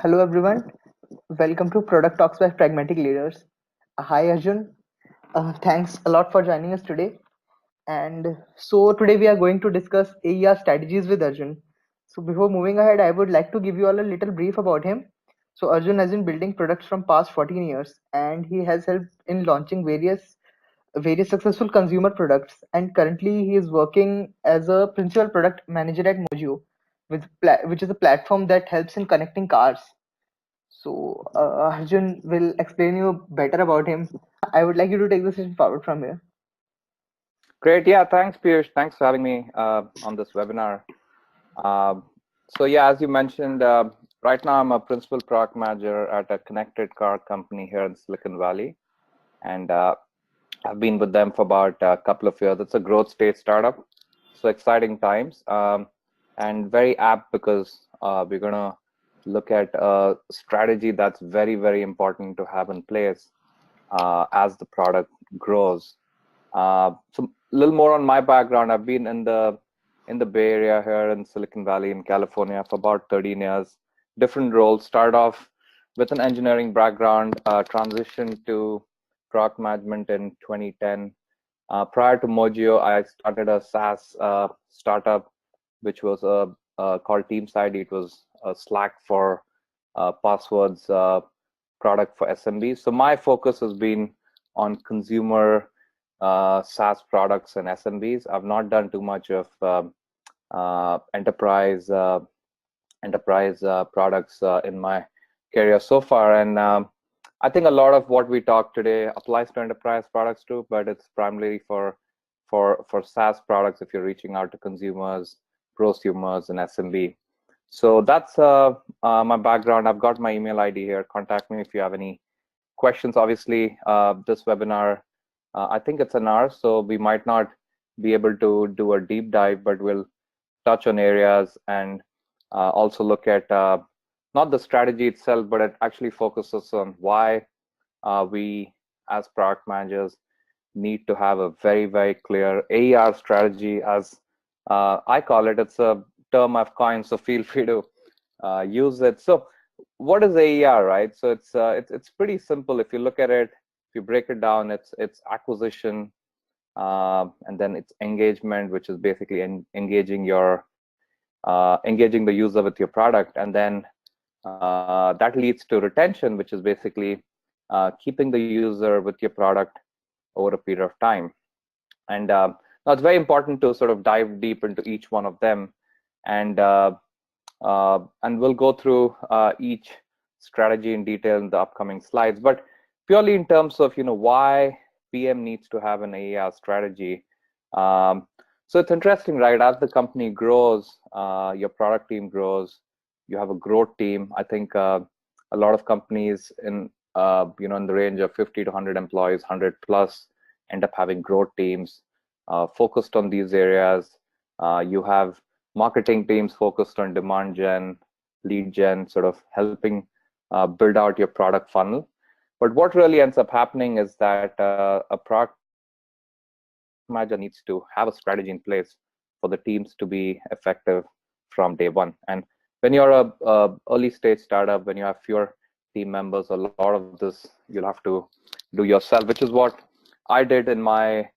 Hello everyone, welcome to Product Talks by Pragmatic Leaders. Hi Arjun, thanks a lot for joining us today. And so today we are going to discuss AER strategies with Arjun. So before moving ahead, I would like to give you all a little brief about him. So Arjun has been building products from past 14 years and he has helped in launching various successful consumer products, and currently he is working as a principal product manager at Mojio, which is a platform that helps in connecting cars. So Arjun will explain you better about him. I would like you to take the session forward from here. Great. Yeah, thanks, Piyush. Thanks for having me on this webinar. Uh, as you mentioned, right now I'm a principal product manager at a connected car company here in Silicon Valley, and I've been with them for about a couple of years. It's a growth stage startup, so exciting times, and very apt because we're gonna look at a strategy that's very, very important to have in place as the product grows. So a little more on my background. I've been in the Bay Area here in Silicon Valley in California for about 13 years. Different roles. Start off with an engineering background, transitioned to product management in 2010. Prior to Mojio, I started a SaaS startup, which was called TeamSide. It was a Slack for passwords product for SMBs. So my focus has been on consumer SaaS products and SMBs. I've not done too much of enterprise products in my career so far, and I think a lot of what we talk today applies to enterprise products too, but it's primarily for SaaS products if you're reaching out to consumers, prosumers, and SMB. So that's my background. I've got my email ID here. Contact me if you have any questions. Obviously, this webinar, I think it's an hour, so we might not be able to do a deep dive, but we'll touch on areas and also look at not the strategy itself, but it actually focuses on why we as product managers need to have a very, very clear AER strategy, as I call it. It's a term I've coined, so feel free to use it. So what is AER, right? So it's pretty simple. If you look at it, if you break it down, it's acquisition, and then it's engagement, which is basically engaging the user with your product, and then that leads to retention, which is basically keeping the user with your product over a period of time. And now it's very important to sort of dive deep into each one of them, and we'll go through each strategy in detail in the upcoming slides. But purely in terms of why PM needs to have an AER strategy. So it's interesting, right? As the company grows, your product team grows, you have a growth team. I think a lot of companies in in the range of 50 to 100 employees, 100 plus, end up having growth teams focused on these areas. You have marketing teams focused on demand gen, lead gen, sort of helping build out your product funnel. But what really ends up happening is that a product manager needs to have a strategy in place for the teams to be effective from day one. And when you're a early stage startup, when you have fewer team members, a lot of this you'll have to do yourself, which is what I did in my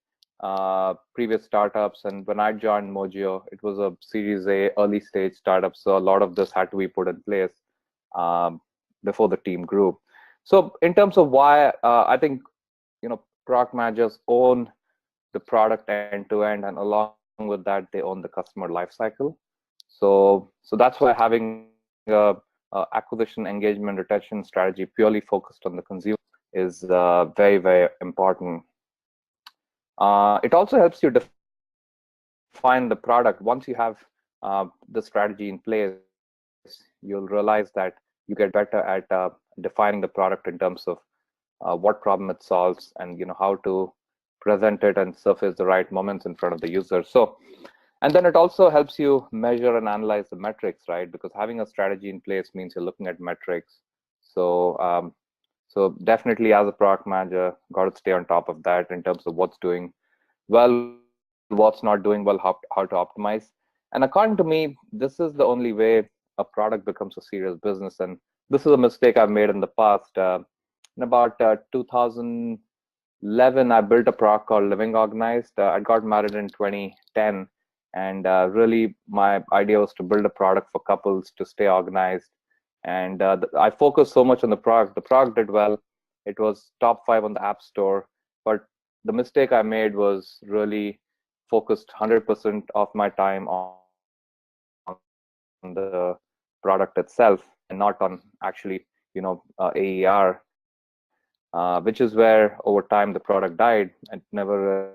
previous startups. And when I joined Mojio, it was a Series A early stage startup, so a lot of this had to be put in place before the team grew. So in terms of why, I think product managers own the product end to end, and along with that, they own the customer lifecycle. So that's why having a acquisition, engagement, retention strategy purely focused on the consumer is very, very important. It also helps you define the product. Once you have the strategy in place, you'll realize that you get better at defining the product in terms of what problem it solves, and how to present it and surface the right moments in front of the user. So, and then it also helps you measure and analyze the metrics, right? Because having a strategy in place means you're looking at metrics. So definitely, as a product manager, got to stay on top of that in terms of what's doing well, what's not doing well, how to optimize. And according to me, this is the only way a product becomes a serious business. And this is a mistake I've made in the past. In about 2011, I built a product called Living Organized. I got married in 2010, and really my idea was to build a product for couples to stay organized. And I focused so much on the product. The product did well. It was top 5 on the App Store. But the mistake I made was really focused 100% of my time on the product itself and not on actually, AER, which is where over time the product died. It never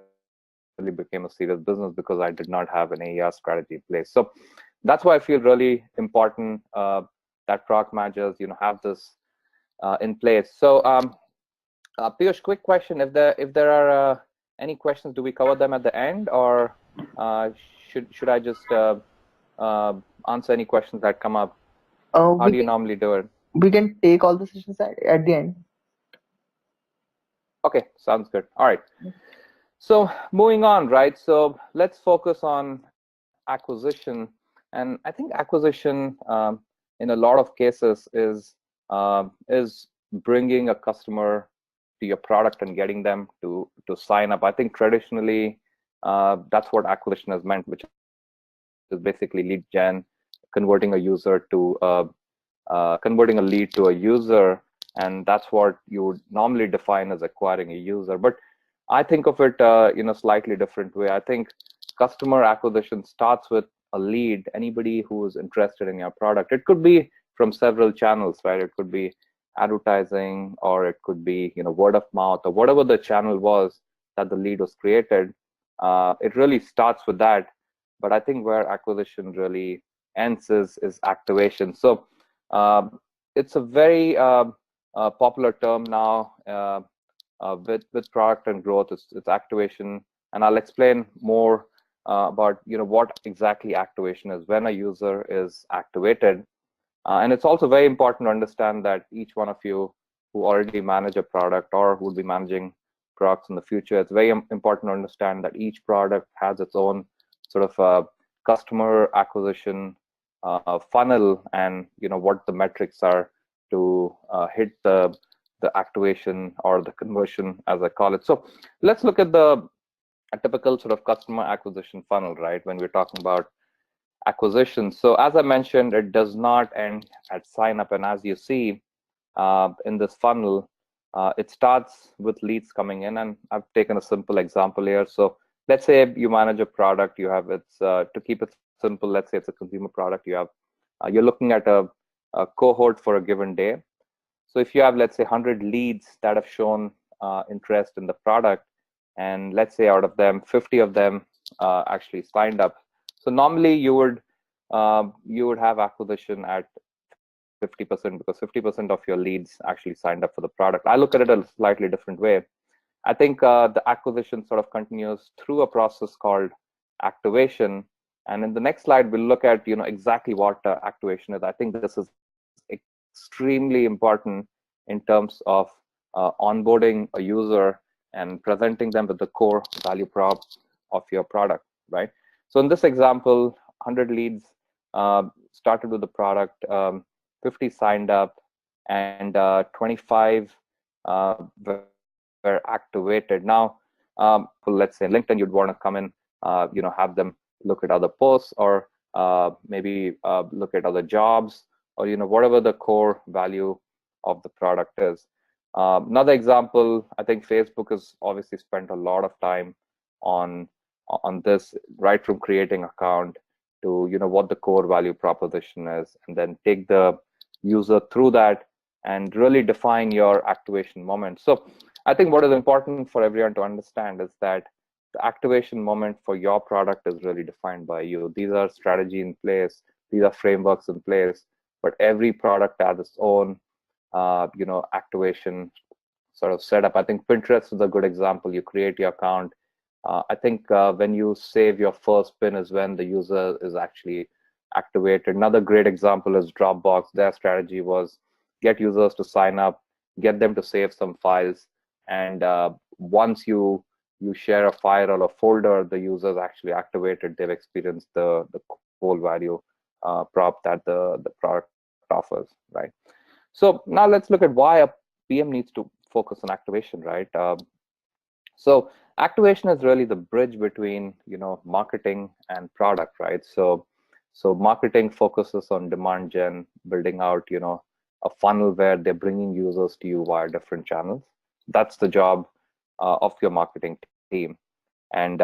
really became a serious business because I did not have an AER strategy in place. So that's why I feel really important that product managers, have this in place. So Piyush, quick question: if there are any questions, do we cover them at the end, or should I just answer any questions that come up? How We do you can normally do it? we can take all the sessions at the end. Okay, sounds good. All right. So moving on, right? So let's focus on acquisition, and I think acquisition, in a lot of cases, is bringing a customer to your product and getting them to sign up. I think traditionally, that's what acquisition has meant, which is basically lead gen, converting a user to converting a lead to a user, and that's what you would normally define as acquiring a user. But I think of it in a slightly different way. I think customer acquisition starts with a lead, anybody who is interested in your product. It could be from several channels, right? It could be advertising, or it could be word of mouth, or whatever the channel was that the lead was created. It really starts with that. But I think where acquisition really ends is activation. So it's a very popular term now with product and growth. It's activation, and I'll explain more about what exactly activation is when a user is activated. And it's also very important to understand that each one of you who already manage a product or who will be managing products in the future, it's very important to understand that each product has its own sort of customer acquisition funnel, and what the metrics are to hit the activation or the conversion, as I call it. So let's look at a typical sort of customer acquisition funnel, right? When we're talking about acquisition. So as I mentioned, it does not end at sign up. And as you see in this funnel, it starts with leads coming in. And I've taken a simple example here. So let's say you manage a product, you have to keep it simple, let's say it's a consumer product, you're looking at a cohort for a given day. So if you have, let's say, 100 leads that have shown interest in the product, and let's say out of them, 50 of them actually signed up. So normally you would have acquisition at 50%, because 50% of your leads actually signed up for the product. I look at it a slightly different way. I think the acquisition sort of continues through a process called activation. And in the next slide, we'll look at exactly what activation is. I think this is extremely important in terms of onboarding a user and presenting them with the core value prop of your product, right? So in this example, 100 leads started with the product, 50 signed up, and 25 were activated. Now, let's say in LinkedIn, you'd want to come in, have them look at other posts, or maybe look at other jobs, or whatever the core value of the product is. Another example, I think Facebook has obviously spent a lot of time on this, right from creating account to what the core value proposition is, and then take the user through that and really define your activation moment. So I think what is important for everyone to understand is that the activation moment for your product is really defined by you. These are strategy in place, these are frameworks in place, but every product has its own activation sort of setup. I think Pinterest is a good example. You create your account. I think when you save your first pin is when the user is actually activated. Another great example is Dropbox. Their strategy was get users to sign up, get them to save some files, and once you share a file or a folder, the user's actually activated. They've experienced the whole value prop that the product offers, right? So now let's look at why a PM needs to focus on activation, right? So activation is really the bridge between marketing and product, right? So marketing focuses on demand gen, building out a funnel where they're bringing users to you via different channels. That's the job of your marketing team. And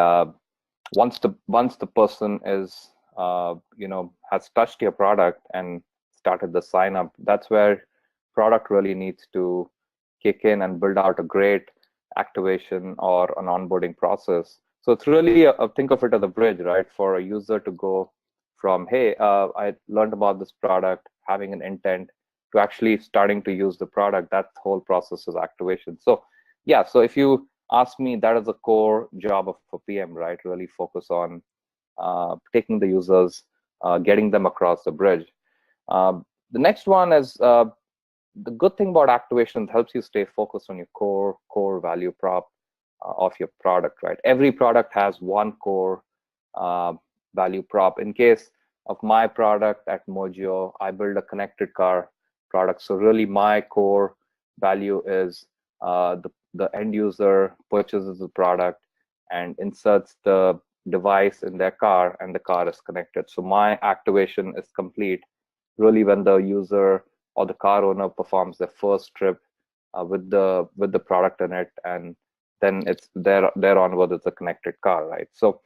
once the person is has touched your product and started the sign up, that's where product really needs to kick in and build out a great activation or an onboarding process. So it's really think of it as a bridge, right, for a user to go from, hey, I learned about this product, having an intent, to actually starting to use the product. That whole process is activation. So yeah, so if you ask me, that is a core job of a PM, right? Really focus on taking the users, getting them across the bridge. The next one is the good thing about activation, helps you stay focused on your core value prop of your product, right? Every product has one core uh, value prop. In case of my product at Mojio, I build a connected car product. So really my core value is the end user purchases the product and inserts the device in their car, and the car is connected. So my activation is complete really when the user or the car owner performs their first trip with the product in it, and then it's there onward it's a connected car, right? So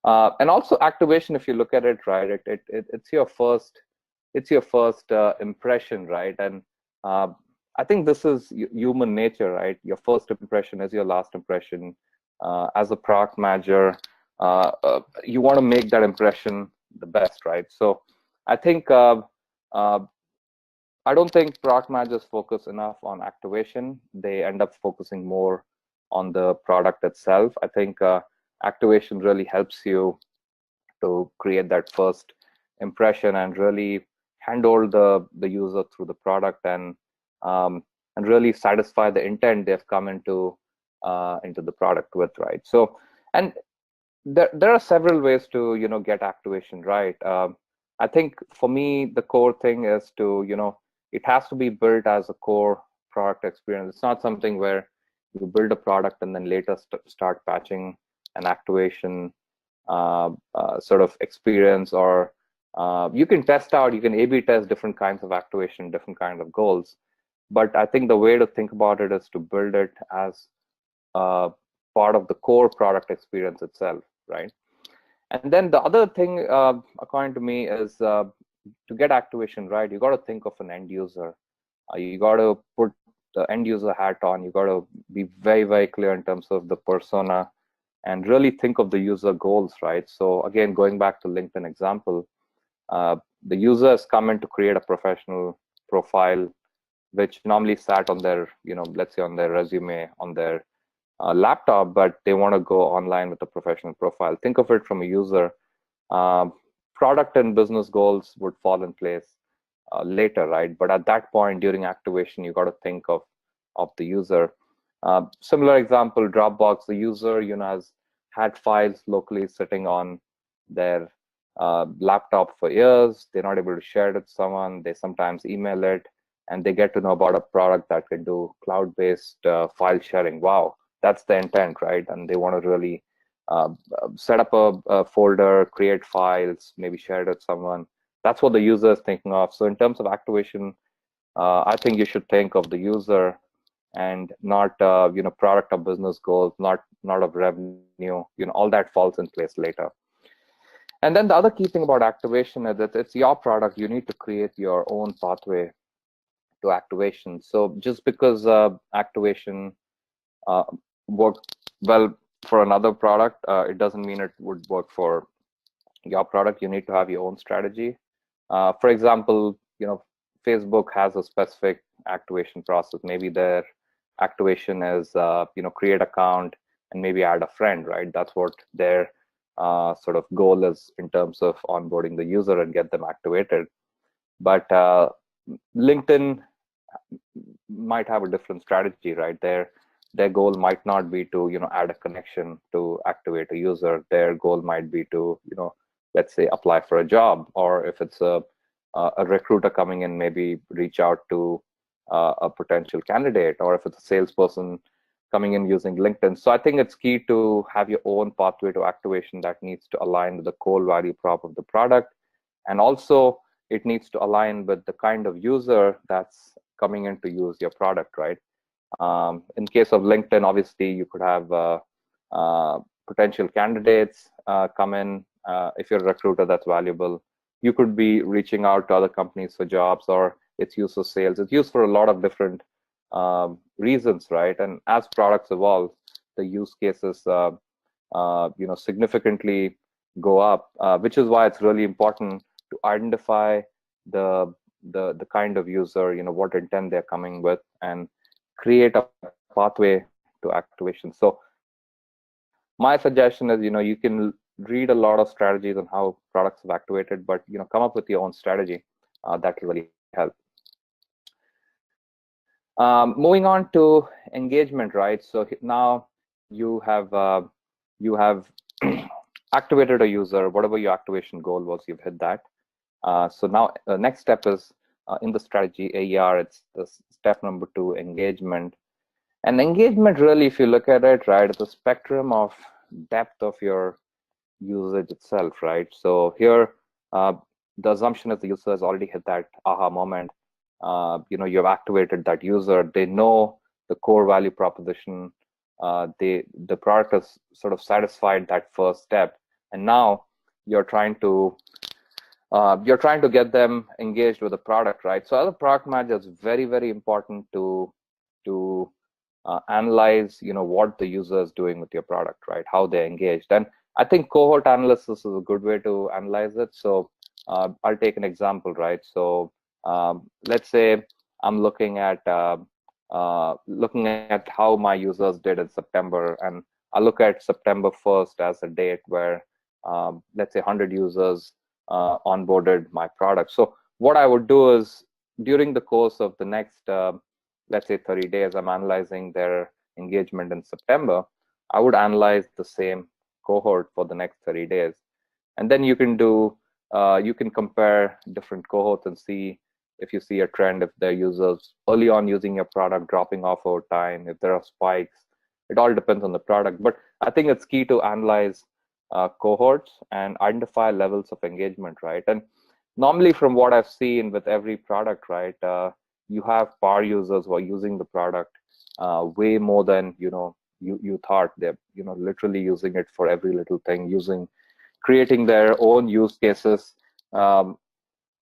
and also activation, if you look at it, right, it's your first impression, right? And uh, I think this is human nature, right? Your first impression is your last impression. As a product manager, you want to make that impression the best, right? So I think uh, I don't think product managers focus enough on activation. They end up focusing more on the product itself. I think activation really helps you to create that first impression and really handle the user through the product, um, and really satisfy the intent they've come into the product with, right? So, and there are several ways to get activation right. I think for me the core thing is to it has to be built as a core product experience. It's not something where you build a product and then later start patching an activation sort of experience, or you can test out, you can A/B test different kinds of activation, different kinds of goals. But I think the way to think about it is to build it as uh, part of the core product experience itself, right? And then the other thing, according to me, is to get activation right, you got to think of an end user. You got to put the end user hat on. You got to be very, very clear in terms of the persona, and really think of the user goals, right? So again, going back to LinkedIn example, the user has come in to create a professional profile, which normally sat on their, let's say on their resume, on their laptop, but they want to go online with a professional profile. Think of it from a user. Um, Product and business goals would fall in place later, right? But at that point during activation, you got to think of the user. Similar example, Dropbox, the user has had files locally sitting on their laptop for years. They're not able to share it with someone. They sometimes email it, and they get to know about a product that can do cloud-based file sharing. Wow, that's the intent, right? And they want to really set up a folder, create files, maybe share it with someone. That's what the user is thinking of. So in terms of activation, I think you should think of the user and not product or business goals, not of revenue. All that falls in place later. And then the other key thing about activation is that it's your product. You need to create your own pathway to activation. So just because activation uh, worked well for another product, it doesn't mean it would work for your product. You need to have your own strategy. For example, Facebook has a specific activation process. Maybe their activation is create account and maybe add a friend, right? That's what their sort of goal is in terms of onboarding the user and get them activated. But LinkedIn might have a different strategy, right? Their goal might not be to add a connection to activate a user. Their goal might be to let's say apply for a job, or if it's a recruiter coming in, maybe reach out to a potential candidate, or if it's a salesperson coming in using LinkedIn. So I think it's key to have your own pathway to activation that needs to align with the core value prop of the product. And also it needs to align with the kind of user that's coming in to use your product, right? In case of LinkedIn, obviously you could have potential candidates come in. If you're a recruiter, that's valuable. You could be reaching out to other companies for jobs, or it's used for sales. It's used for a lot of different reasons, right? And as products evolve, the use cases significantly go up, which is why it's really important to identify the kind of user, what intent they're coming with, and create a pathway to activation. So my suggestion is, you can read a lot of strategies on how products have activated, but come up with your own strategy. That will really help. Moving on to engagement, right? So now you have activated a user. Whatever your activation goal was, you've hit that. So now the next step is in the strategy AER. It's the step number 2, engagement. And engagement, really, if you look at it, right, it's a spectrum of depth of your usage itself, right? So here, the assumption is the user has already hit that aha moment. You've activated that user. They know the core value proposition. The product has sort of satisfied that first step, and now you're trying to get them engaged with the product, right? So as a product manager, it's very, very important to analyze, what the user is doing with your product, right? How they're engaged. And I think cohort analysis is a good way to analyze it. So I'll take an example, right? So let's say I'm looking at how my users did in September, and I look at September 1st as a date where let's say 100 users onboarded my product. So what I would do is, during the course of the next let's say 30 days, I'm analyzing their engagement in September. I would analyze the same cohort for the next 30 days. And then you can compare different cohorts and see if you see a trend, if their users early on using your product dropping off over time, if there are spikes. It all depends on the product. But I think it's key to analyze cohorts and identify levels of engagement, right? And normally, from what I've seen with every product, right, you have power users who are using the product way more than you thought. They're literally using it for every little thing, creating their own use cases.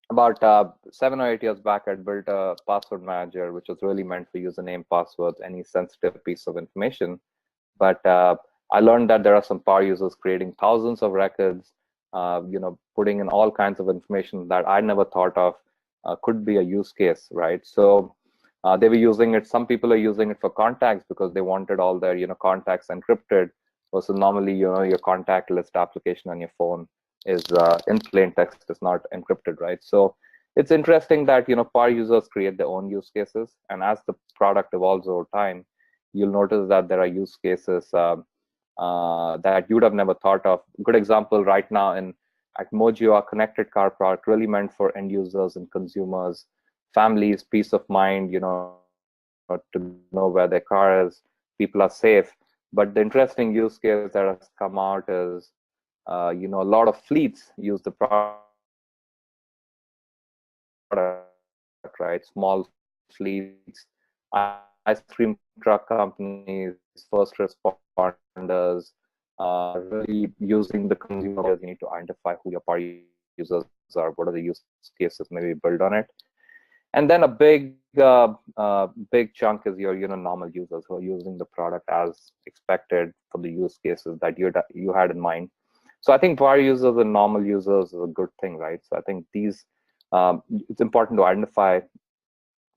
About 7 or 8 years back, I built a password manager, which was really meant for username, passwords, any sensitive piece of information. But I learned that there are some power users creating thousands of records, putting in all kinds of information that I never thought of could be a use case, right? So they were using it. Some people are using it for contacts because they wanted all their contacts encrypted, versus normally your contact list application on your phone is in plain text, is not encrypted, right? So it's interesting that power users create their own use cases, and as the product evolves over time, you'll notice that there are use cases that you'd have never thought of. Good example right now at Mojio, our connected car product really meant for end users and consumers, families, peace of mind, to know where their car is, people are safe. But the interesting use case that has come out is, a lot of fleets use the product, right? Small fleets, ice cream truck companies, first responders, really using the consumer behaviors. You need to identify who your power users are, what are the use cases, maybe build on it. And then a big chunk is your normal users who are using the product as expected for the use cases that you had in mind. So I think power users and normal users is a good thing, right? So I think it's important to identify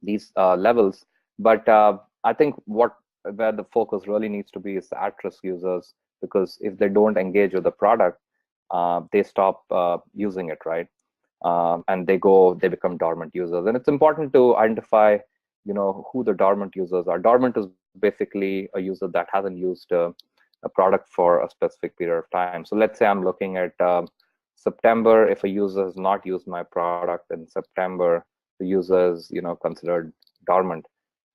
these levels. But I think where the focus really needs to be is the at-risk users, because if they don't engage with the product, they stop using it, right? And they become dormant users. And it's important to identify, who the dormant users are. Dormant is basically a user that hasn't used a product for a specific period of time. So let's say I'm looking at September. If a user has not used my product in September, the user is considered dormant,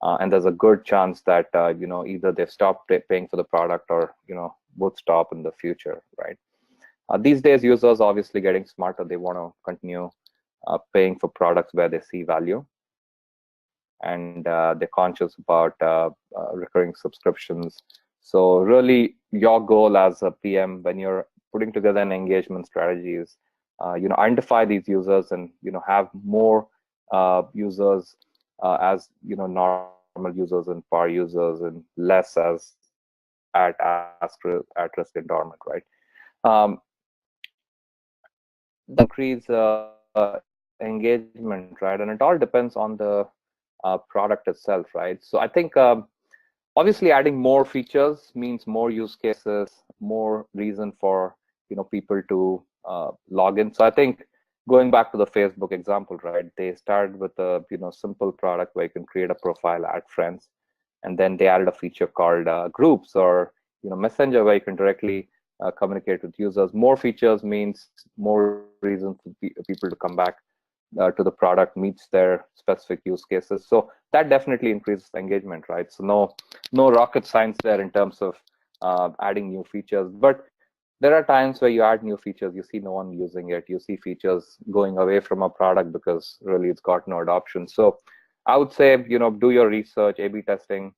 and there's a good chance that either they've stopped paying for the product, or both stop in the future, right? These days, users obviously getting smarter. They want to continue paying for products where they see value, and they're conscious about recurring subscriptions. So really, your goal as a PM when you're putting together an engagement strategy is, identify these users, and have more users as normal users and power users, and less as at risk and dormant, right? Um, increase engagement, right? And it all depends on the product itself, right? So I think obviously adding more features means more use cases, more reason for people to log in. So I think going back to the Facebook example, right? They started with a simple product where you can create a profile, add friends, and then they added a feature called groups, or Messenger, where you can directly communicate with users. More features means more reason for people to come back to the product, meets their specific use cases. So that definitely increases engagement, right? So no rocket science there in terms of adding new features. But there are times where you add new features, you see no one using it, you see features going away from a product because really it's got no adoption. So I would say, do your research, A/B testing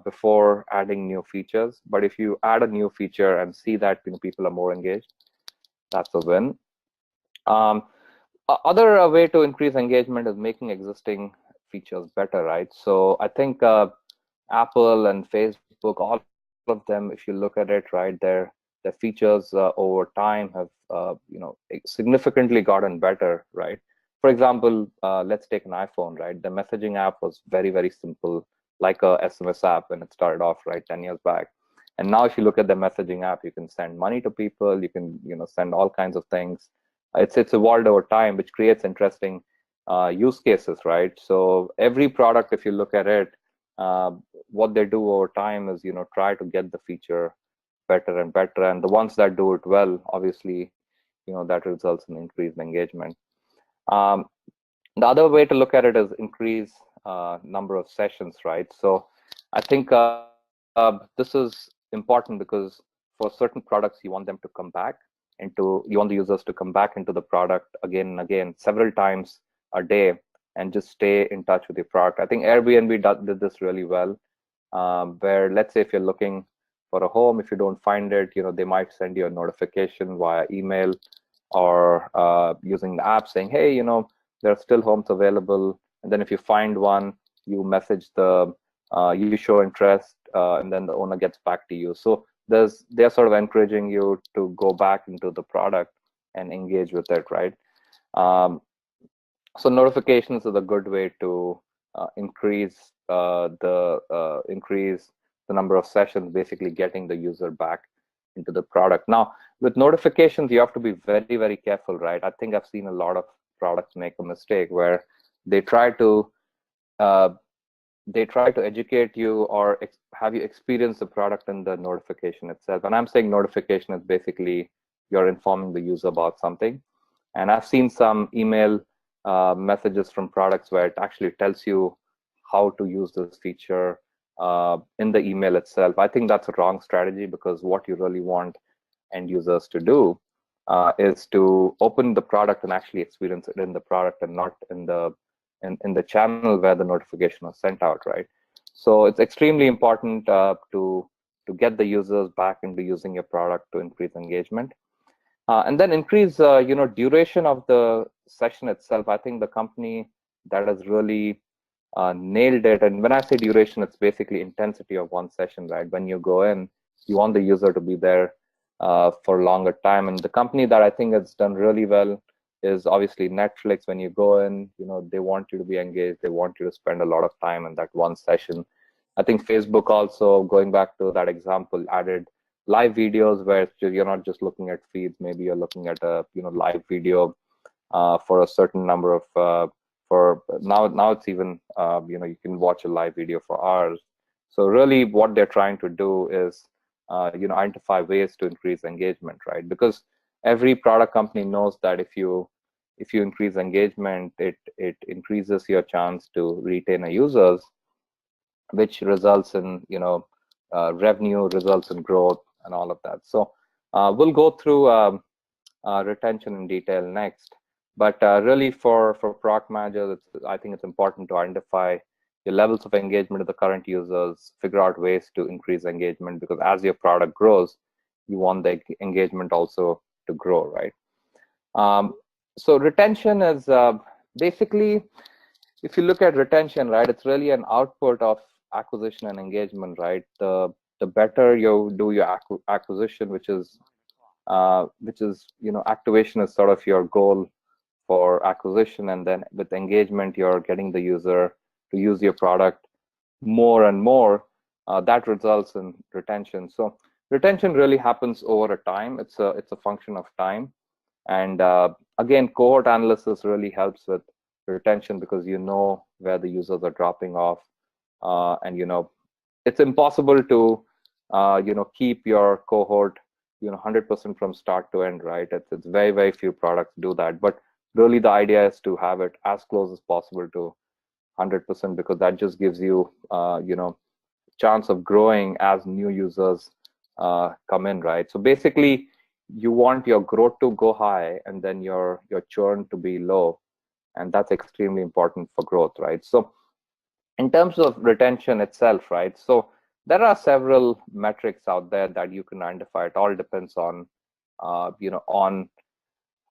before adding new features. But if you add a new feature and see that people are more engaged, that's a win. Other way to increase engagement is making existing features better, right? So I think Apple and Facebook, all of them, if you look at it, right, their features over time have significantly gotten better, right? For example, let's take an iPhone, right? The messaging app was very simple, like a SMS app when it started off, right, 10 years back. And now if you look at the messaging app, you can send money to people, you can send all kinds of things. It's evolved over time, which creates interesting use cases, right? So every product, if you look at it, what they do over time is try to get the feature better and better, and the ones that do it well, obviously, that results in increased engagement. Um, the other way to look at it is increase number of sessions, right? So I think this is important because for certain products you want them to come back you want the users to come back into the product again and again, several times a day, and just stay in touch with your product. I think Airbnb did this really well, where let's say if you're looking for a home, if you don't find it, they might send you a notification via email, or using the app saying, hey, there are still homes available. And then if you find one, you message you show interest, and then the owner gets back to you. So they're sort of encouraging you to go back into the product and engage with it, right? Um, so notifications is a good way to increase the number of sessions, basically getting the user back into the product. Now, with notifications, you have to be very careful, right? I think I've seen a lot of products make a mistake where they try to uh, educate you, or have you experience the product in the notification itself. And I'm saying notification is basically you're informing the user about something. And I've seen some email messages from products where it actually tells you how to use this feature in the email itself. I think that's a wrong strategy, because what you really want end users to do is to open the product and actually experience it in the product, and not in the channel where the notification was sent out, right? So it's extremely important to get the users back into using your product to increase engagement. And then increase, duration of the session itself. I think the company that has really nailed it, and when I say duration, it's basically intensity of one session, right? When you go in, you want the user to be there for a longer time. And the company that I think has done really well is obviously Netflix. When you go in, they want you to be engaged. They want you to spend a lot of time in that one session. I think Facebook also, going back to that example, added live videos where you're not just looking at feeds. Maybe you're looking at a live video for a certain number of for now it's even you can watch a live video for hours. So really what they're trying to do is identify ways to increase engagement, right? Because every product company knows that if you if you increase engagement, it increases your chance to retain a users, which results in revenue, results in growth, and all of that. So we'll go through retention in detail next. But really, for product managers, I think it's important to identify your levels of engagement of the current users, figure out ways to increase engagement, because as your product grows, you want the engagement also to grow, right? So retention is basically, if you look at retention, right, it's really an output of acquisition and engagement, right? The better you do your acquisition, which is activation is sort of your goal for acquisition, and then with engagement, you're getting the user to use your product more and more. That results in retention. So retention really happens over a time. It's a function of time. And again, cohort analysis really helps with retention, because you know where the users are dropping off, and it's impossible to keep your cohort 100% from start to end, right? It's very, very few products do that, but really the idea is to have it as close as possible to 100%, because that just gives you chance of growing as new users come in, right? So basically, you want your growth to go high and then your churn to be low, and that's extremely important for growth, right? So in terms of retention itself, right, so there are several metrics out there that you can identify. It all depends on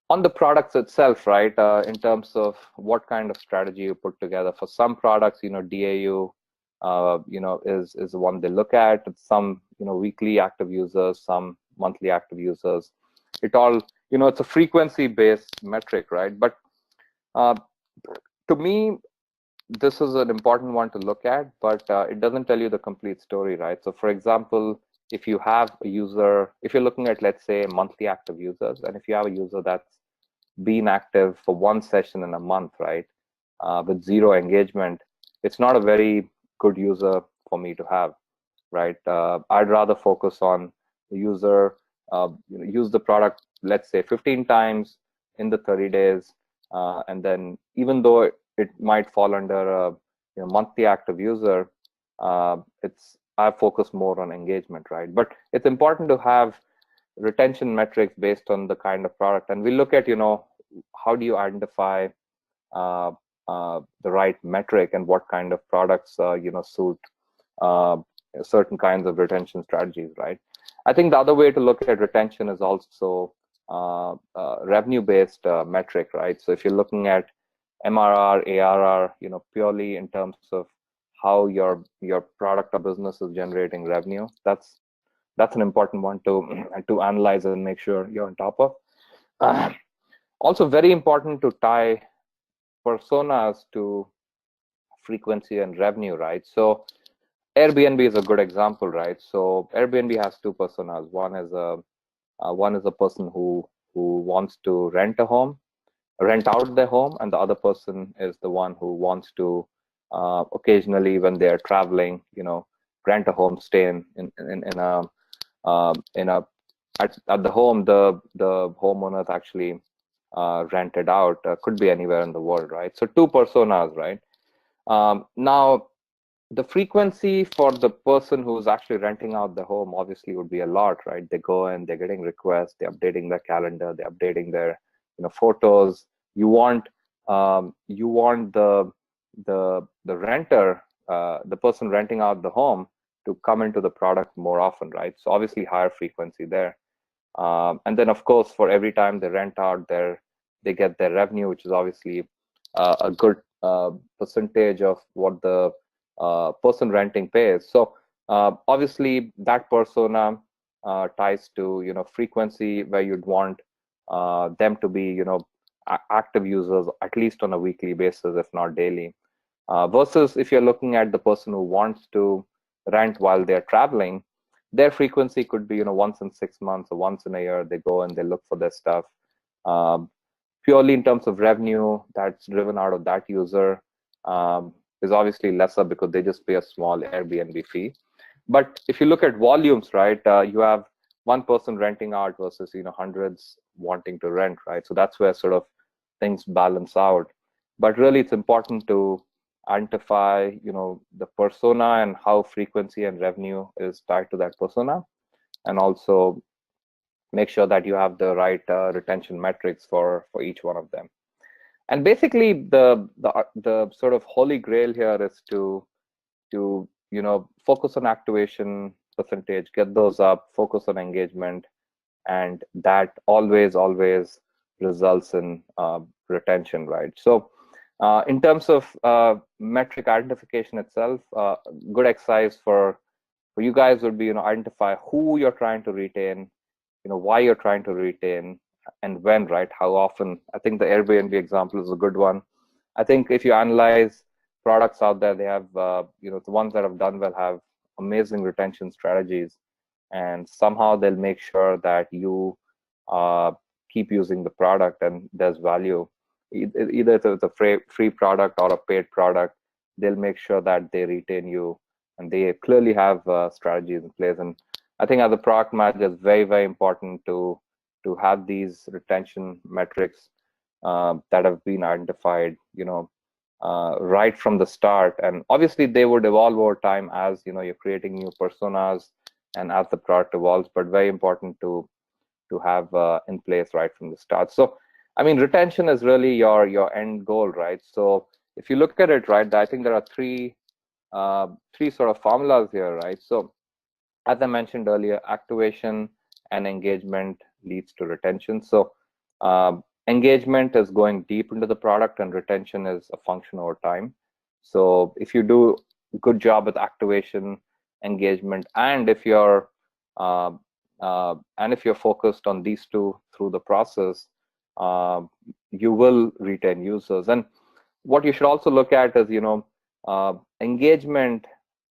on the products itself, right? In terms of what kind of strategy you put together. For some products, DAU, is the one they look at. Some, weekly active users, some monthly active users. It all, it's a frequency-based metric, right? But uh, to me, this is an important one to look at, but it doesn't tell you the complete story, right? So, for example, if you have a user, if you're looking at, let's say, monthly active users, and if you have a user that's been active for one session in a month, right, with zero engagement, it's not a very good user for me to have, right? I'd rather focus on the user, use the product, let's say 15 times in the 30 days, and then even though it might fall under a monthly active user, I focus more on engagement, right? But it's important to have retention metrics based on the kind of product, and we look at how do you identify uh, the right metric and what kind of products suit uh, certain kinds of retention strategies, right? I think the other way to look at retention is also revenue-based metric, right? So if you're looking at MRR, ARR, purely in terms of how your product or business is generating revenue, that's an important one to analyze and make sure you're on top of. Also, very important to tie personas to frequency and revenue, right? So Airbnb is a good example, right? So Airbnb has two personas. One is a person who wants to rent out their home, and the other person is the one who wants to occasionally, when they're traveling, rent a home, stay in a at the home. The homeowners actually rented out. Could be anywhere in the world, right? So two personas, right? Now, the frequency for the person who's actually renting out the home obviously would be a lot, right? They go and they're getting requests, they're updating their calendar, they're updating their photos. You want the renter, the person renting out the home, to come into the product more often, right? So obviously higher frequency there. And then of course, for every time they rent out, they get their revenue, which is obviously a good percentage of what the person renting pays. So obviously that persona ties to frequency, where you'd want them to be active users at least on a weekly basis, if not daily. Versus if you're looking at the person who wants to rent while they're traveling, their frequency could be once in 6 months or once in a year. They go and they look for their stuff. Um, Purely in terms of revenue that's driven out of that user is obviously lesser, because they just pay a small Airbnb fee. But if you look at volumes, right, you have one person renting out versus hundreds wanting to rent, right? So that's where sort of things balance out. But really, it's important to identify, the persona and how frequency and revenue is tied to that persona, and also make sure that you have the right retention metrics for each one of them. And basically, the sort of holy grail here is to focus on activation percentage, get those up, focus on engagement, and that always results in retention, right? So in terms of metric identification itself, good exercise for you guys would be, identify who you're trying to retain, why you're trying to retain, and when, right? How often. I think the Airbnb example is a good one. I think if you analyze products out there, they have, the ones that have done well have amazing retention strategies, and somehow they'll make sure that you uh, keep using the product and there's value. Either it's a free product or a paid product, they'll make sure that they retain you, and they clearly have strategies in place. And I think as a product manager, it's very important to have these retention metrics that have been identified, right from the start. And obviously, they would evolve over time as you're creating new personas and as the product evolves. But very important to have in place right from the start. So, I mean, retention is really your end goal, right? So, if you look at it, right, I think there are three sort of formulas here, right? So, as I mentioned earlier, activation and engagement leads to retention. So engagement is going deep into the product, and retention is a function over time. So if you do a good job with activation, engagement, and uh, if you're focused on these two through the process, uh, you will retain users. And what you should also look at is, engagement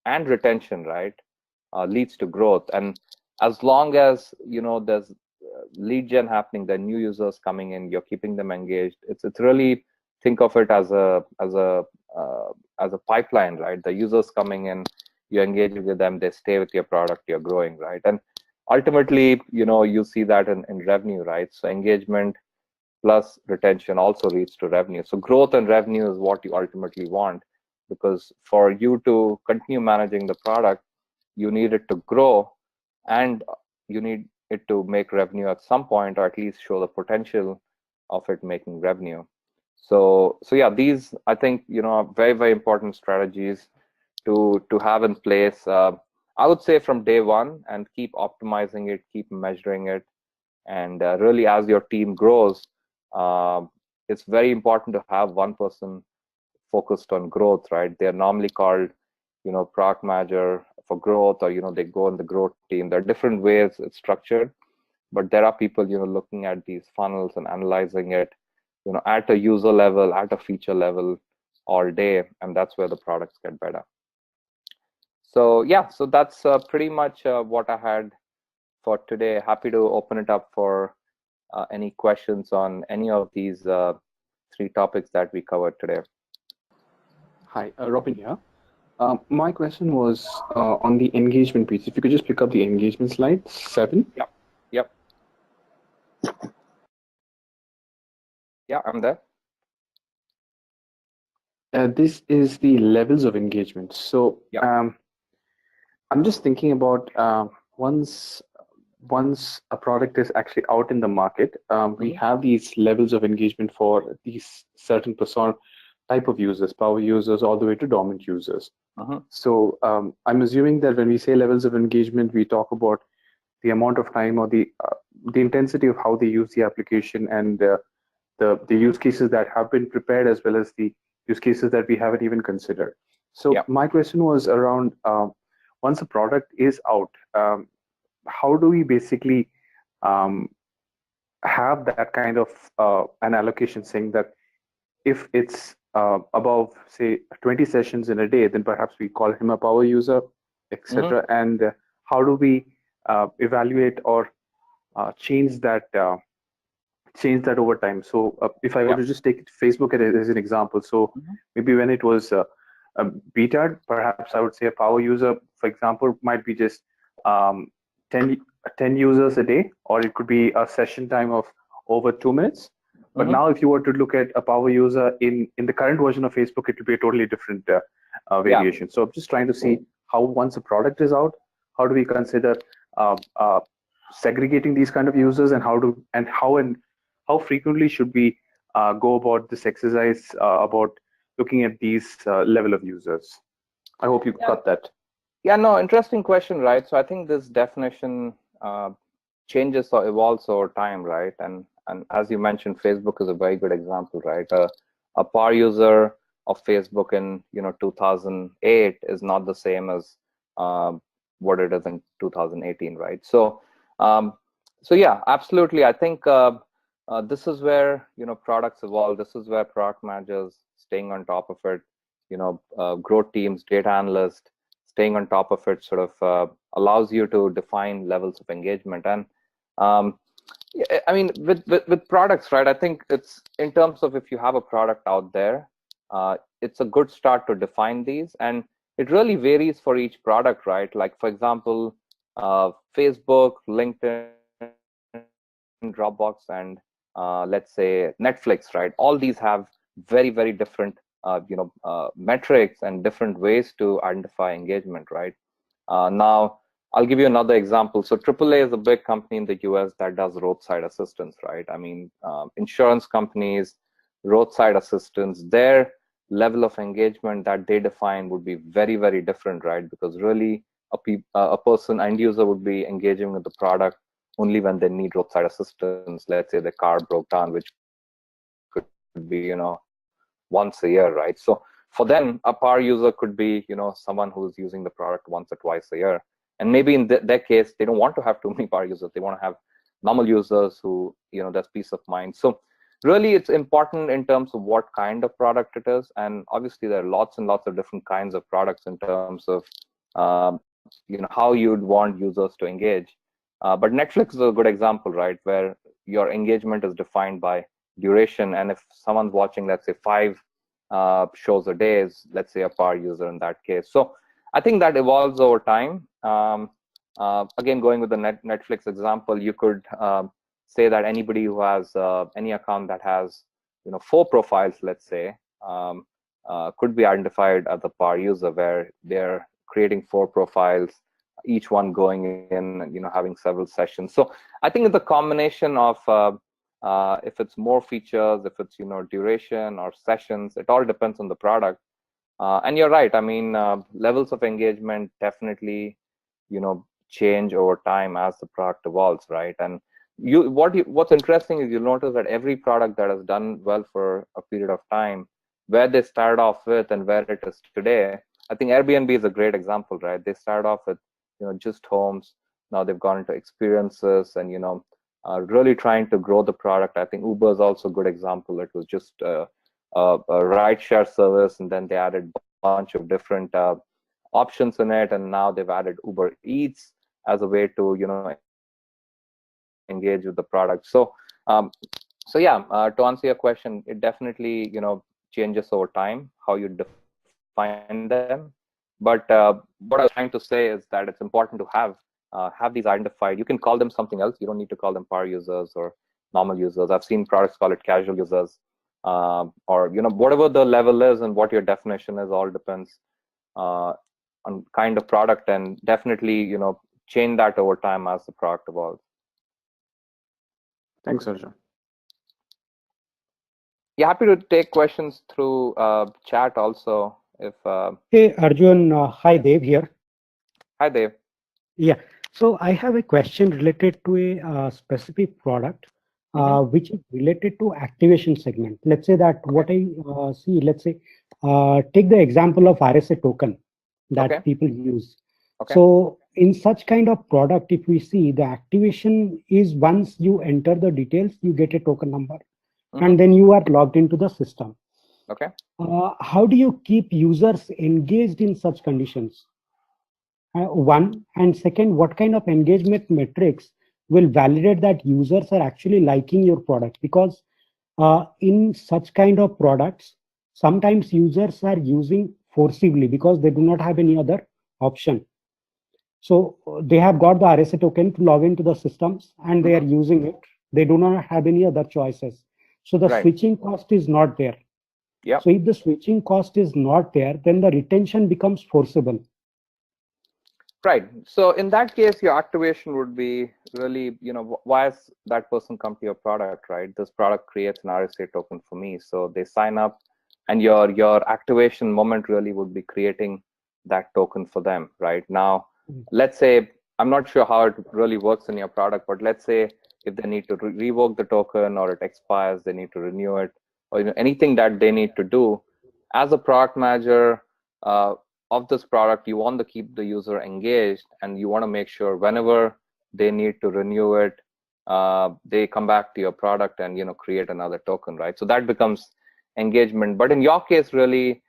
and retention, right? Leads to growth. And as long as there's lead gen happening, the new users coming in, you're keeping them engaged. It's really, think of it as a pipeline, right? The users coming in, you engage with them, they stay with your product, you're growing, right? And ultimately, you see that in revenue, right? So engagement plus retention also leads to revenue. So growth and revenue is what you ultimately want, because for you to continue managing the product, you need it to grow, and you need it to make revenue at some point, or at least show the potential of it making revenue. So yeah, these, I think, are very important strategies to have in place. I would say from day one, and keep optimizing it, keep measuring it, and really, as your team grows, it's very important to have one person focused on growth, right? They're normally called, product manager for growth, or they go in the growth team. There are different ways it's structured, but there are people, looking at these funnels and analyzing it, at a user level, at a feature level, all day, and that's where the products get better. So yeah, so that's pretty much what I had for today. Happy to open it up for any questions on any of these three topics that we covered today. Hi, Robin here. My question was on the engagement piece. If you could just pick up the engagement slide, 7. Yep. Yeah, I'm there. This is the levels of engagement. So Yep. I'm just thinking about once a product is actually out in the market, we have these levels of engagement for these certain persona type of users, power users, all the way to dormant users. So I'm assuming that when we say levels of engagement, we talk about the amount of time or the intensity of how they use the application, and the use cases that have been prepared, as well as the use cases that we haven't even considered. So my question was around once a product is out, how do we basically have that kind of an allocation, saying that if it's above, say, 20 sessions in a day, then perhaps we call him a power user, etc. And how do we evaluate or change that over time? So if I were to just take Facebook as an example, so maybe when it was beta, perhaps I would say a power user, for example, might be just 10 users a day, or it could be a session time of over 2 minutes. But now, if you were to look at a power user in the current version of Facebook, it will be a totally different variation. So I'm just trying to see how once a product is out, how do we consider segregating these kind of users, and how frequently should we go about this exercise about looking at these level of users? I hope you got that. Yeah, no, interesting question, right? So I think this definition changes or evolves over time, right? And as you mentioned, Facebook is a very good example, right? A power user of Facebook in 2008 is not the same as what it is in 2018, right? So yeah, absolutely. I think this is where products evolve. This is where product managers staying on top of it, growth teams, data analysts staying on top of it sort of allows you to define levels of engagement. And I mean, with products, right? I think it's in terms of if you have a product out there, it's a good start to define these, and it really varies for each product, right? Like for example, Facebook, LinkedIn, Dropbox, and let's say Netflix, right? All these have very, very different metrics and different ways to identify engagement, right? Now, I'll give you another example. So AAA is a big company in the US that does roadside assistance, right? I mean, insurance companies, roadside assistants, their level of engagement that they define would be very, very different, right? Because really a person, end user, would be engaging with the product only when they need roadside assistance. Let's say the car broke down, which could be, once a year, right? So for them, a power user could be, someone who's using the product once or twice a year. And maybe in their case, they don't want to have too many power users. They want to have normal users who, there's peace of mind. So really, it's important in terms of what kind of product it is. And obviously, there are lots and lots of different kinds of products in terms of, how you'd want users to engage. But Netflix is a good example, right, where your engagement is defined by duration. And if someone's watching, let's say, 5 shows a day, is, let's say, a power user in that case. So I think that evolves over time. Again, going with the Netflix example, you could say that anybody who has any account that has 4 profiles, let's say, could be identified as a power user, where they're creating 4 profiles, each one going in and having several sessions. So I think it's a combination of if it's more features, if it's duration or sessions, it all depends on the product. And you're right. I mean, levels of engagement definitely change over time as the product evolves, right? And what's interesting is you'll notice that every product that has done well for a period of time, where they started off with and where it is today. I think Airbnb is a great example, right? They started off with just homes. Now they've gone into experiences and really trying to grow the product. I think Uber is also a good example. It was just a ride-share service, and then they added a bunch of different options in it, and now they've added Uber Eats as a way to engage with the product. So yeah, to answer your question, it definitely changes over time how you define them. But what I was trying to say is that it's important to have these identified. You can call them something else. You don't need to call them power users or normal users. I've seen products call it casual users, or whatever the level is and what your definition is. All depends on kind of product, and definitely change that over time as the product evolves. Thanks, Arjun. Yeah, happy to take questions through chat also. If Hey Arjun, hi Dev here. Hi Dev. Yeah, so I have a question related to a specific product, which is related to activation segment. Let's say that what I see, let's say, take the example of RSA token that people use. So in such kind of product, if we see the activation is once you enter the details, you get a token number, and then you are logged into the system. Okay. How do you keep users engaged in such conditions? One, and second, what kind of engagement metrics will validate that users are actually liking your product? Because in such kind of products, sometimes users are using forcibly because they do not have any other option. So they have got the RSA token to log into the systems and they are using it. They do not have any other choices. So the Right. switching cost is not there. Yeah. So if the switching cost is not there, then the retention becomes forcible. Right. So in that case, your activation would be really, why has that person come to your product, right? This product creates an RSA token for me. So they sign up, and your activation moment really would be creating that token for them, right? Now, let's say, I'm not sure how it really works in your product, but let's say if they need to revoke the token, or it expires, they need to renew it, or anything that they need to do, as a product manager, of this product, you want to keep the user engaged, and you want to make sure whenever they need to renew it, they come back to your product and create another token, right? So that becomes engagement. But in your case, really,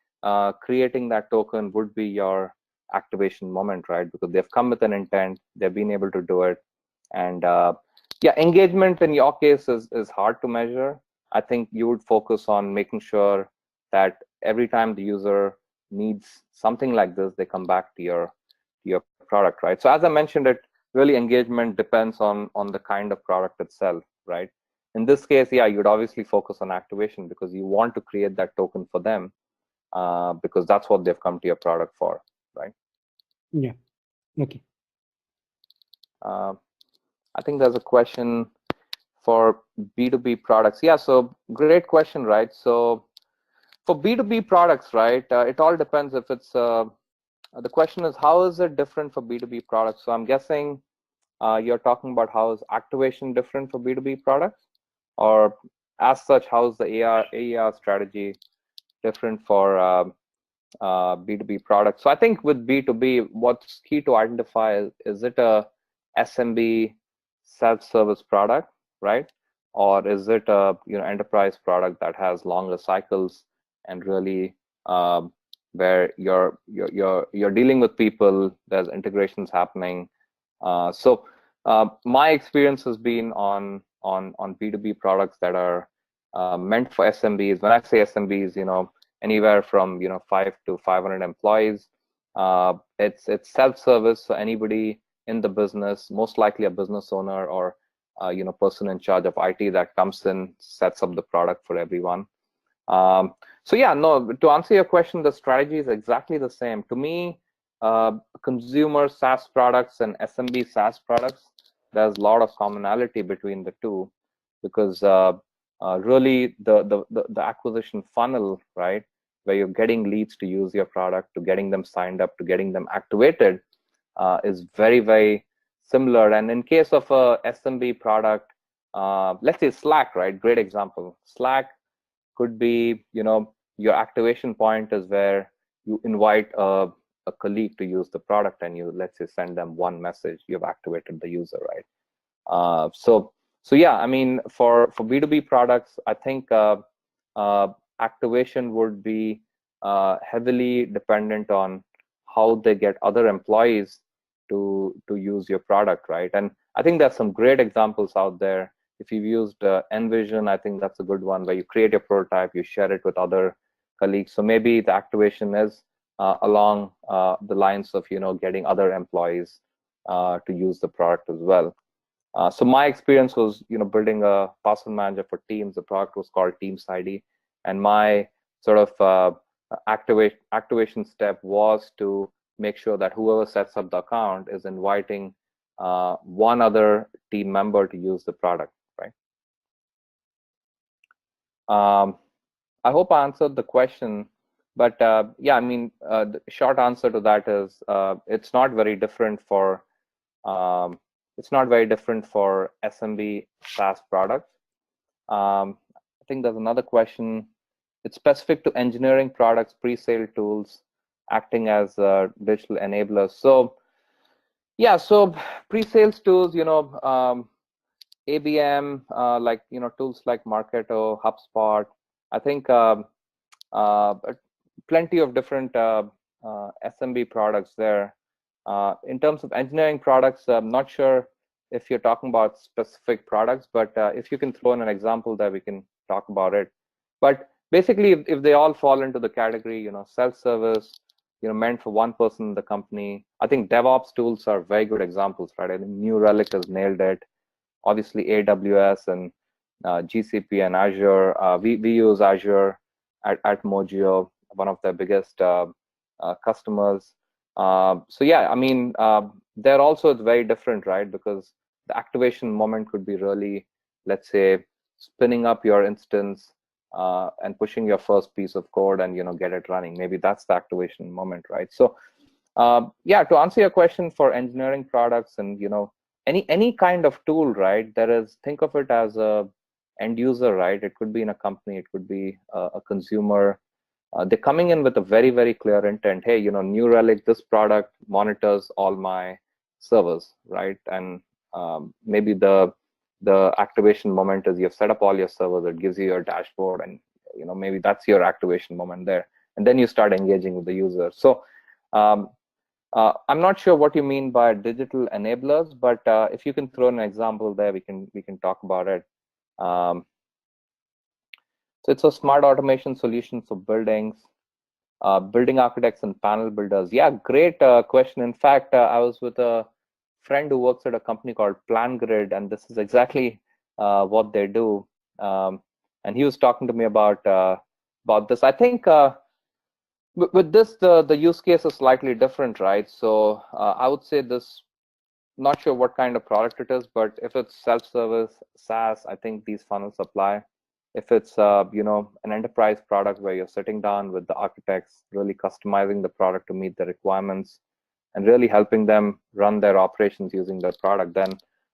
creating that token would be your activation moment, right? Because they've come with an intent, they've been able to do it, and yeah, engagement in your case is hard to measure. I think you would focus on making sure that every time the user needs something like this, they come back to your product, right? So as I mentioned, it really, engagement depends on the kind of product itself, right? In this case, yeah, you'd obviously focus on activation because you want to create that token for them, because that's what they've come to your product for, right? Yeah. Okay. uh, I think there's a question for B2B products. Yeah, so great question, right? So for B2B products, right, it all depends if it's the question is, how is it different for B2B products? So I'm guessing you're talking about how is activation different for B2B products, or as such, how is the AER strategy different for B2B products? So I think with B2B, what's key to identify is it a SMB self-service product, right? Or is it a enterprise product that has longer cycles, and really where you're dealing with people, there's integrations happening. So my experience has been on B2B products that are meant for SMBs. When I say SMBs, anywhere from 5 to 500 employees. It's self-service, so anybody in the business, most likely a business owner or person in charge of IT, that comes in, sets up the product for everyone. So yeah, no, to answer your question, the strategy is exactly the same. To me, consumer SaaS products and SMB SaaS products, there's a lot of commonality between the two, because really the acquisition funnel, right, where you're getting leads to use your product, to getting them signed up, to getting them activated, is very, very similar. And in case of a SMB product, let's say Slack, right? Great example. Slack could be, your activation point is where you invite a colleague to use the product, and you, let's say, send them one message, you've activated the user, right? So yeah, I mean, for B2B products, I think activation would be heavily dependent on how they get other employees to use your product, right? And I think there's some great examples out there. If you've used Envision, I think that's a good one, where you create a prototype, you share it with other colleagues. So maybe the activation is along the lines of getting other employees to use the product as well. So my experience was, building a password manager for Teams. The product was called Teams ID, and my sort of activation step was to make sure that whoever sets up the account is inviting one other team member to use the product, right? I hope I answered the question, but yeah, I mean, the short answer to that is it's not very different for SMB SaaS products. I think there's another question. It's specific to engineering products, pre-sale tools, acting as digital enablers. So yeah, so pre-sales tools, ABM, like tools like Marketo, HubSpot. I think plenty of different SMB products there. In terms of engineering products, I'm not sure if you're talking about specific products, but if you can throw in an example that we can talk about it. But basically, if they all fall into the category, self-service, meant for one person in the company, I think DevOps tools are very good examples, right? I think New Relic has nailed it. Obviously, AWS and GCP and Azure. We use Azure at Mojio, one of the biggest customers. So yeah, I mean, they're also very different, right? Because the activation moment could be really, let's say, spinning up your instance and pushing your first piece of code and get it running. Maybe that's the activation moment, right? So yeah, to answer your question, for engineering products and any kind of tool, right? Think of it as a end user, right? It could be in a company, it could be a consumer. They're coming in with a very, very clear intent. Hey, New Relic, this product monitors all my servers, right? And maybe the activation moment is you've set up all your servers. It gives you your dashboard, and maybe that's your activation moment there. And then you start engaging with the user. So um, I'm not sure what you mean by digital enablers, but if you can throw an example there, we can talk about it. Um, so it's a smart automation solution for buildings, building architects and panel builders. Yeah, great question. In fact, I was with a friend who works at a company called PlanGrid, and this is exactly what they do. And he was talking to me about this. I think with this, the use case is slightly different, right? So I would say this. Not sure what kind of product it is, but if it's self-service SaaS, I think these funnels apply. If it's an enterprise product where you're sitting down with the architects, really customizing the product to meet the requirements and really helping them run their operations using the product, then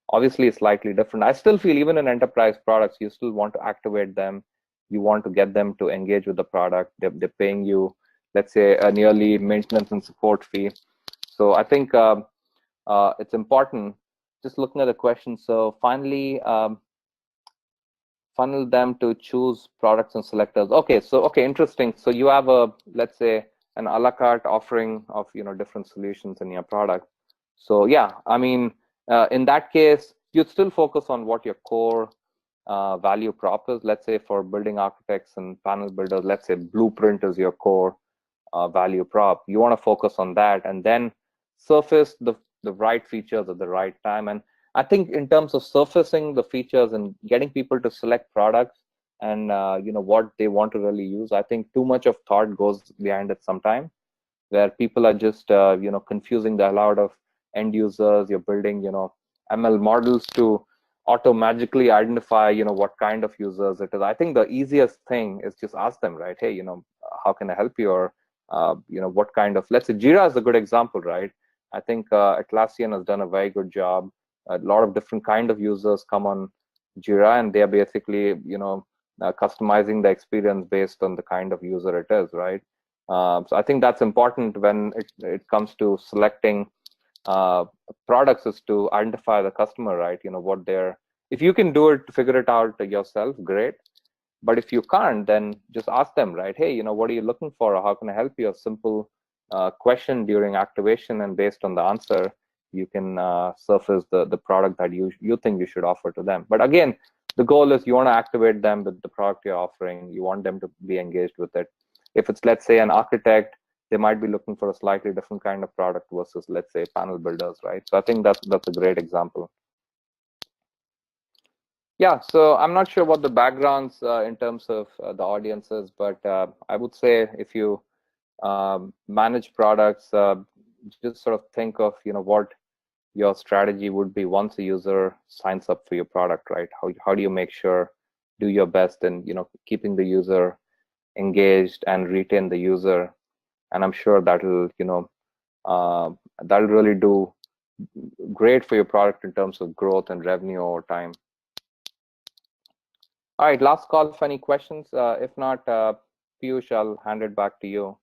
obviously it's slightly different. I still feel even in enterprise products, you still want to activate them. You want to get them to engage with the product. They're paying you, let's say, a yearly maintenance and support fee. So I think it's important. Just looking at the question. So finally, funnel them to choose products and selectors. Okay, interesting. So you have let's say, an a la carte offering of different solutions in your product. So yeah, I mean, in that case, you'd still focus on what your core value prop is. Let's say for building architects and panel builders, let's say Blueprint is your core value prop. You want to focus on that, and then surface the right features at the right time. And I think in terms of surfacing the features and getting people to select products and what they want to really use, I think too much of thought goes behind it sometimes, where people are just confusing the hell out of end users. You're building ML models to auto magically identify what kind of users it is. I think the easiest thing is just ask them, right? Hey, how can I help you? Or what kind of, let's say Jira is a good example, right? I think Atlassian has done a very good job. A lot of different kind of users come on Jira, and they are basically customizing the experience based on the kind of user it is, right? So I think that's important when it comes to selecting products, is to identify the customer, right? What they're, if you can do it, figure it out yourself, great. But if you can't, then just ask them, right? Hey, what are you looking for? Or how can I help you? A simple question during activation, and based on the answer, you can surface the product that you think you should offer to them. But again, the goal is you want to activate them with the product you're offering. You want them to be engaged with it. If it's, let's say, an architect, they might be looking for a slightly different kind of product versus, let's say, panel builders, right? So I think that's a great example. Yeah, so I'm not sure what the backgrounds in terms of the audiences, but I would say if you manage products, just sort of think of what your strategy would be once a user signs up for your product, right? How do you make sure, do your best in keeping the user engaged and retain the user? And I'm sure that'll that'll really do great for your product in terms of growth and revenue over time. All right, last call for any questions. If not, Piyush, I'll hand it back to you.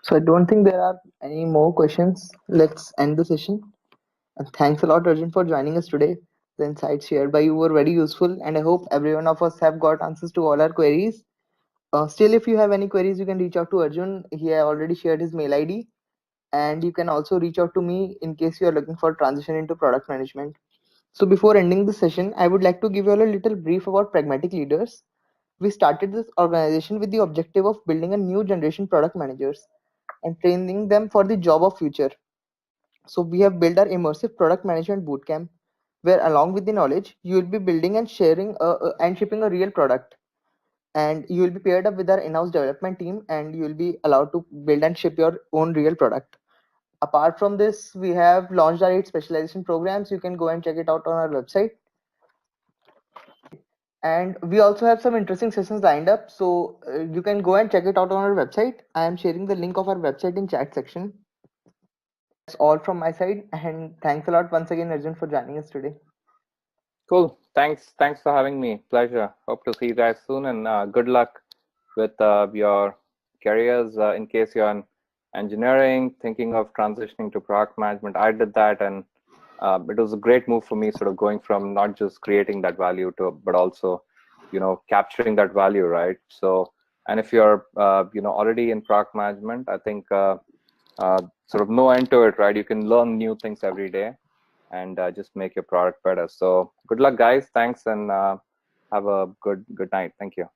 So I don't think there are any more questions. Let's end the session. And thanks a lot, Arjun, for joining us today. The insights shared by you were very useful, and I hope every one of us have got answers to all our queries. Still, if you have any queries, you can reach out to Arjun. He already shared his mail ID, and you can also reach out to me in case you are looking for transition into product management. So before ending the session, I would like to give you all a little brief about Pragmatic Leaders. We started this organization with the objective of building a new generation product managers and training them for the job of future. So we have built our immersive product management bootcamp, where along with the knowledge, you will be building and sharing and shipping a real product. And you will be paired up with our in-house development team, and you will be allowed to build and ship your own real product. Apart from this, we have launched our 8 specialization programs. You can go and check it out on our website. And we also have some interesting sessions lined up, so you can go and check it out on our website. I am sharing the link of our website in chat section. That's all from my side, and thanks a lot once again, Arjun, for joining us today. Cool. Thanks for having me. Pleasure. Hope to see you guys soon, and good luck with your careers. In case you're in engineering, thinking of transitioning to product management, I did that, and it was a great move for me, sort of going from not just creating that value to, but also, capturing that value, right? So, and if you're, already in product management, I think sort of no end to it, right? You can learn new things every day, and just make your product better. So, good luck, guys. Thanks, and have a good night. Thank you.